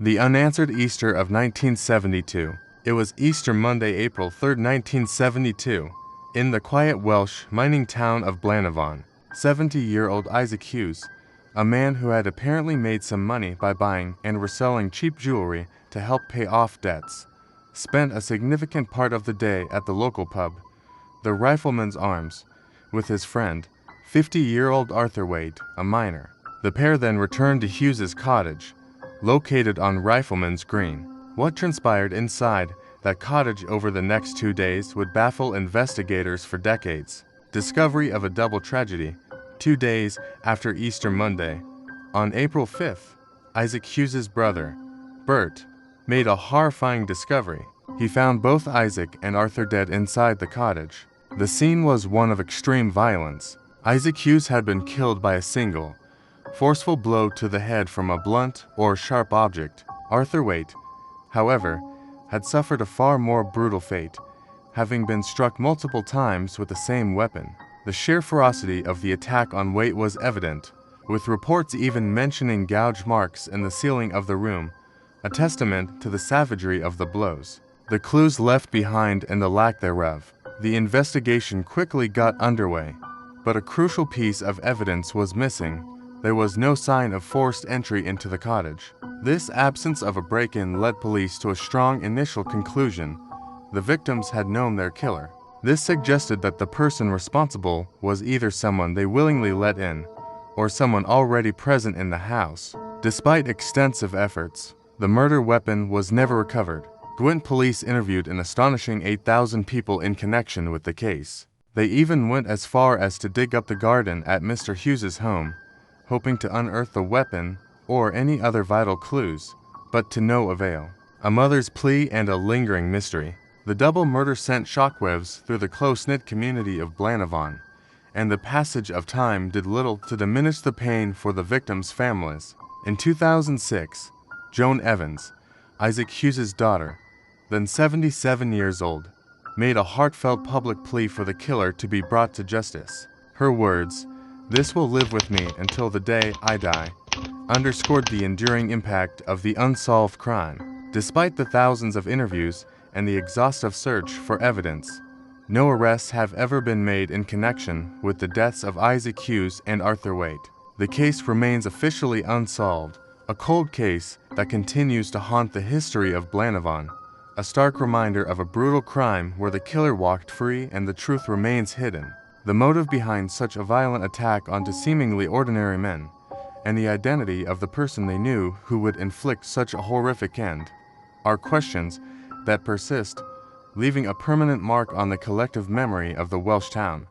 The Unanswered Easter of 1972. It was Easter Monday, April 3, 1972, in the quiet Welsh mining town of Blaenavon. 70-year-old Isaac Hughes, a man who had apparently made some money by buying and reselling cheap jewelry to help pay off debts, spent a significant part of the day at the local pub, the Rifleman's Arms, with his friend, 50-year-old Arthur Wade, a miner. The pair then returned to Hughes's cottage, located on Rifleman's Green. What transpired inside that cottage over the next 2 days would baffle investigators for decades. Discovery of a double tragedy. 2 days after Easter Monday, on April 5th, Isaac Hughes's brother, Bert, made a horrifying discovery. He found both Isaac and Arthur dead inside the cottage. The scene was one of extreme violence. Isaac Hughes had been killed by a single, forceful blow to the head from a blunt or sharp object. Arthur Wade, however, had suffered a far more brutal fate, having been struck multiple times with the same weapon. The sheer ferocity of the attack on Wade was evident, with reports even mentioning gouge marks in the ceiling of the room, a testament to the savagery of the blows. The clues left behind and the lack thereof. The investigation quickly got underway, but a crucial piece of evidence was missing. There was no sign of forced entry into the cottage. This absence of a break-in led police to a strong initial conclusion: the victims had known their killer. This suggested that the person responsible was either someone they willingly let in, or someone already present in the house. Despite extensive efforts, the murder weapon was never recovered. Gwent police interviewed an astonishing 8,000 people in connection with the case. They even went as far as to dig up the garden at Mr. Hughes's home, hoping to unearth the weapon or any other vital clues, but to no avail. A mother's plea and a lingering mystery. The double murder sent shockwaves through the close-knit community of Blaenavon, and the passage of time did little to diminish the pain for the victims' families. In 2006, Joan Evans, Isaac Hughes's daughter, then 77 years old, made a heartfelt public plea for the killer to be brought to justice. Her words, "This will live with me until the day I die," underscored the enduring impact of the unsolved crime. Despite the thousands of interviews and the exhaustive search for evidence, no arrests have ever been made in connection with the deaths of Isaac Hughes and Arthur Wade. The case remains officially unsolved, a cold case that continues to haunt the history of Blaenavon, a stark reminder of a brutal crime where the killer walked free and the truth remains hidden. The motive behind such a violent attack onto seemingly ordinary men, and the identity of the person they knew who would inflict such a horrific end, are questions that persist, leaving a permanent mark on the collective memory of the Welsh town.